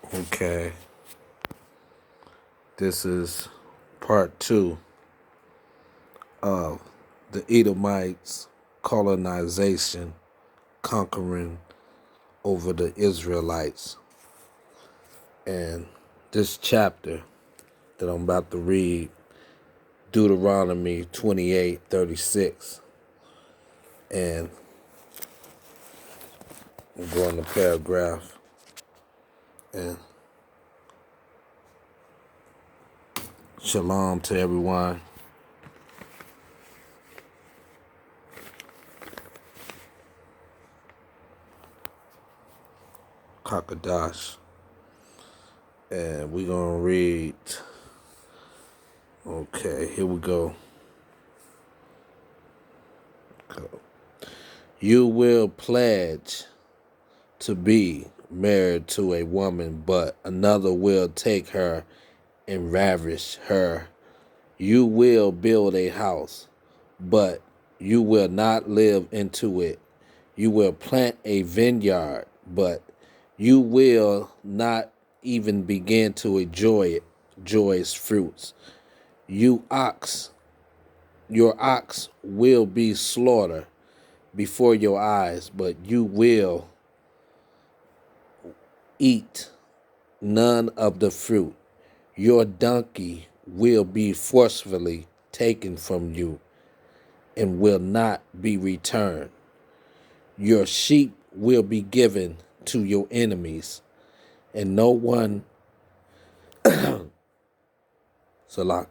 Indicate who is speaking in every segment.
Speaker 1: Okay, this is part two of the Edomites' colonization, conquering over the Israelites. And this chapter that I'm about to read, Deuteronomy 28:36. And I'm going to paragraph. And shalom to everyone. Kakadash. And we're going to read. Okay, here we go. You will pledge to be married to a woman, but another will take her and ravish her. You will build a house, but you will not live into it. You will plant a vineyard, but you will not even begin to enjoy its fruits. Your ox will be slaughtered before your eyes, but you will eat none of the fruit. Your donkey will be forcefully taken from you and will not be returned. Your sheep will be given to your enemies, and no one Salak,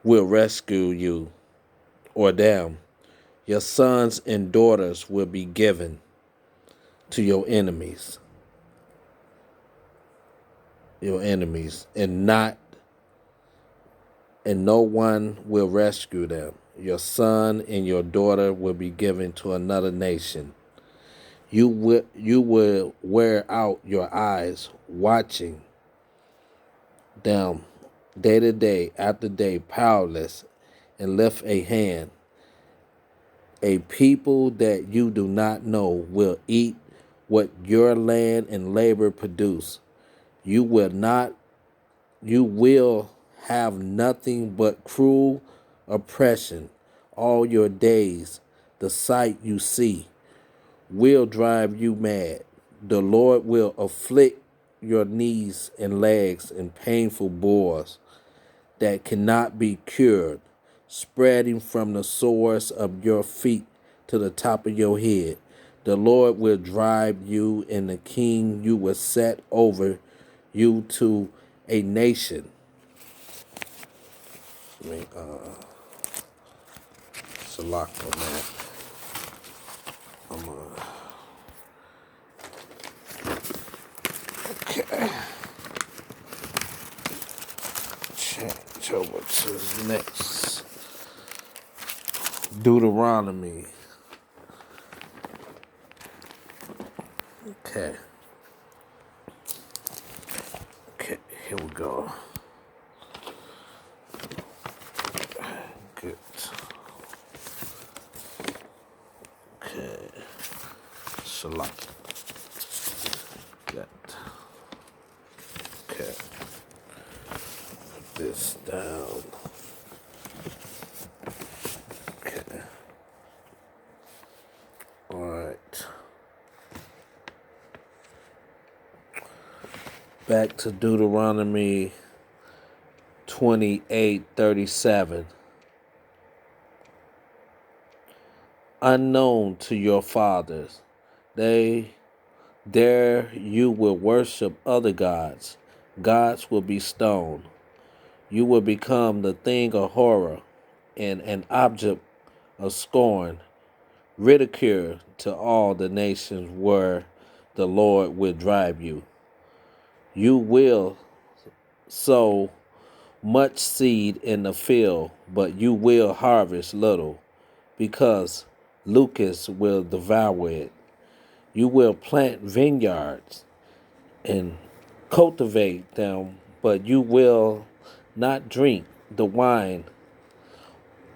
Speaker 1: will rescue you or them. Your sons and daughters will be given to your enemies, and no one will rescue them. Your son and your daughter will be given to another nation. You will wear out your eyes watching them day to day after day, powerless, and lift a hand. A people that you do not know will eat what your land and labor produce. You will have nothing but cruel oppression all your days. The sight you see will drive you mad. The Lord will afflict your knees and legs in painful bores that cannot be cured, spreading from the soles of your feet to the top of your head. The Lord will drive you and the king you will set over you to a nation. Salak on that. Okay. Change over to the next. Deuteronomy. Okay. Okay, here we go. Good. Okay. Select that. Okay. Put this down. Okay. Alright. Back to Deuteronomy 28:37. Unknown to your fathers, there you will worship other gods. Gods will be stoned. You will become the thing of horror and an object of scorn, ridicule to all the nations where the Lord will drive you. You will sow much seed in the field, but you will harvest little, because locusts will devour it. You will plant vineyards and cultivate them, but you will not drink the wine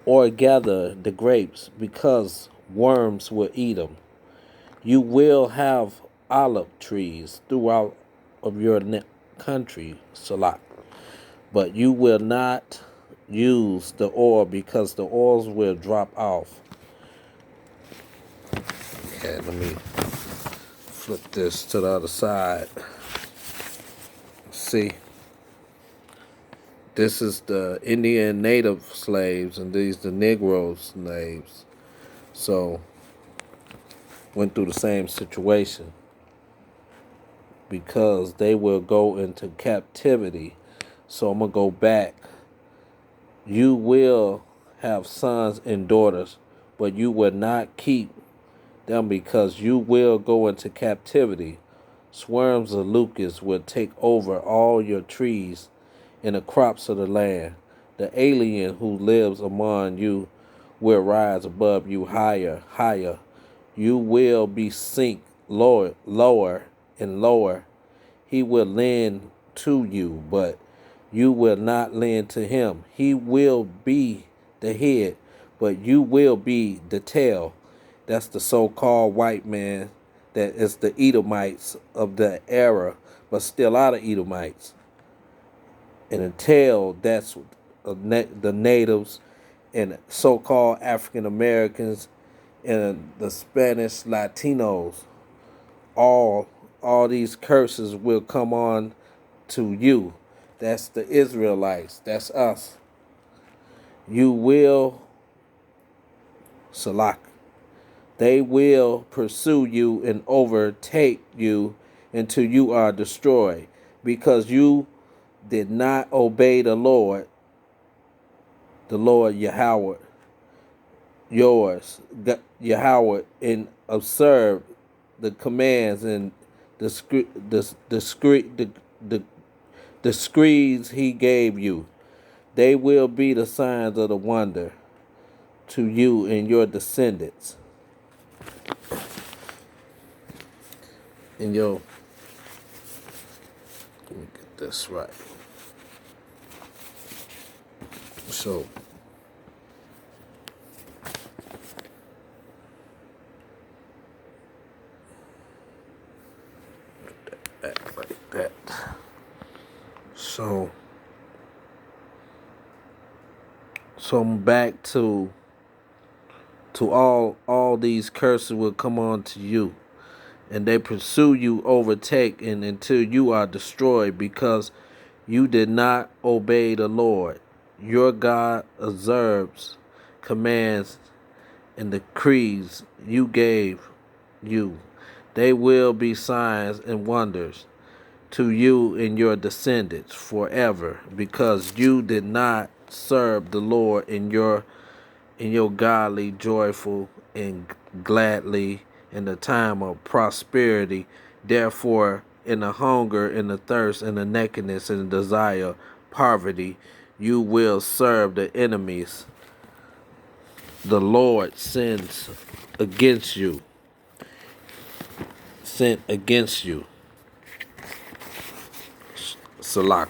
Speaker 1: or gather the grapes, because worms will eat them. You will have olive trees throughout of your country, Salah. But you will not use the oil because the oils will drop off. Okay, let me flip this to the other side. See, this is the Indian native slaves, and these the Negro slaves. So, went through the same situation because they will go into captivity. So I'm going to go back. You will have sons and daughters, but you will not keep them because you will go into captivity. Swarms of locusts will take over all your trees and the crops of the land. The alien who lives among you will rise above you higher, higher. You will be sink lower, lower and lower. He will lend to you, but you will not lend to him. He will be the head, but you will be the tail. That's the so-called white man that is the Edomites of the era, but still out of Edomites. And the tail, that's the natives and so-called African Americans and the Spanish Latinos. All these curses will come on to you. That's the Israelites. That's us. You will, Salak. They will pursue you and overtake you until you are destroyed, because you did not obey the Lord Yahweh, Yahweh, and observe the commands and the decrees he gave you. They will be the signs of the wonder to you and your descendants. And let me get this right. So, like that. So I'm back to all these curses will come on to you, and they pursue you, overtake, and until you are destroyed, because you did not obey the Lord. Your God observes commands and decrees you gave you. They will be signs and wonders to you and your descendants forever, because you did not serve the Lord in your godly, joyful, and gladly in the time of prosperity. Therefore, in the hunger, in the thirst, in the nakedness, and the desire, poverty, you will serve the enemies the Lord sends against you. Sent against you. Salak.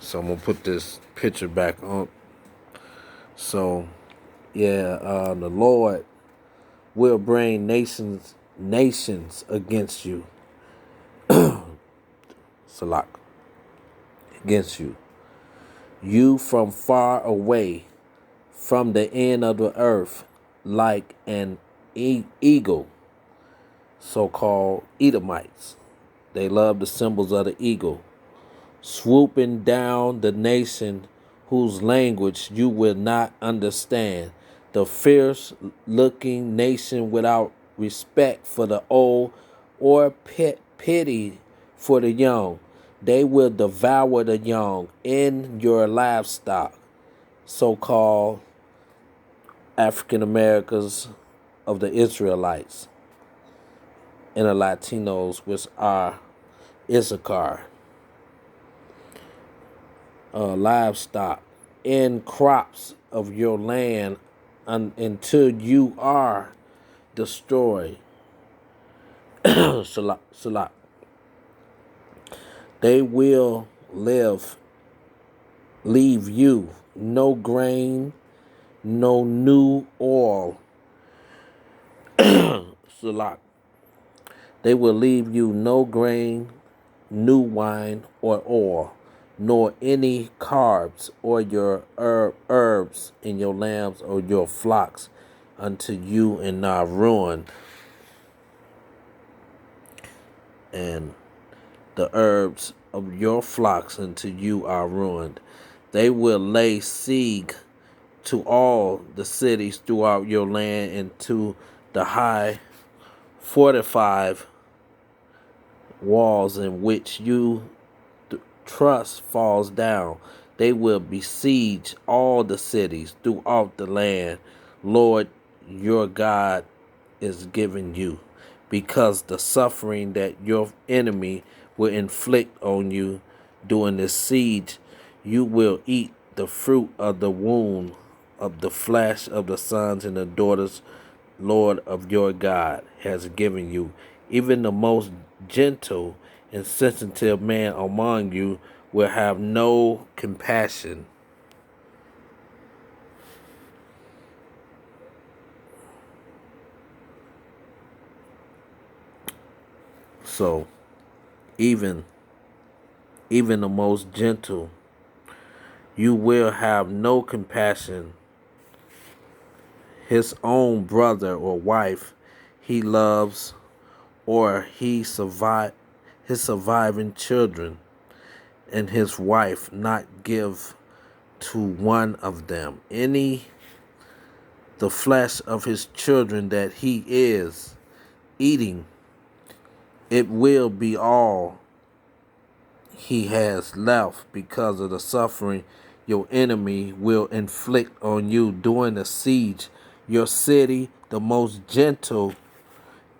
Speaker 1: So I'm gonna put this picture back on. So, yeah, the Lord will bring nations against you. Salak. Against you. You from far away, from the end of the earth, like an eagle, so-called Edomites. They love the symbols of the eagle. Swooping down the nation whose language you will not understand. The fierce-looking nation without respect for the old or pity for the young. They will devour the young in your livestock, so-called African Americans of the Israelites and the Latinos, which are Issachar. Livestock in crops of your land until you are destroyed. Salah. They will leave you no grain, no new oil. Salah. They will leave you no grain, new wine, or oil, nor any carbs, or your herbs in your lambs or your flocks unto you in our ruin, and the herbs of your flocks unto you are ruined. They will lay siege to all the cities throughout your land, and to the high fortified walls in which you trust falls down. They will besiege all the cities throughout the land, Lord your God is giving you, because the suffering that your enemy will inflict on you during this siege. You will eat the fruit of the womb of the flesh of the sons and the daughters Lord of your God has given you. Even the most gentle and sensitive man among you will have no compassion. So even the most gentle, you will have no compassion. His own brother or wife he loves, or his surviving children, and his wife not give to one of them any the flesh of his children that he is eating. It will be all he has left, because of the suffering your enemy will inflict on you during the siege. Your city, the most gentle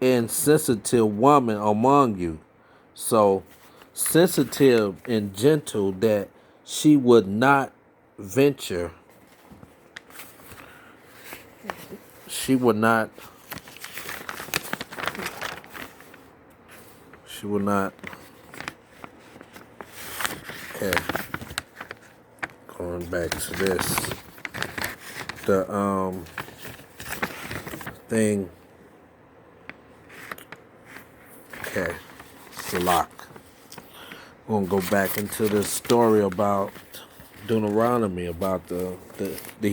Speaker 1: and sensitive woman among you. So sensitive and gentle that she would not venture. She would not. Okay. Going back to this. The thing. Okay. Salak. We're gonna go back into this story about Deuteronomy, about the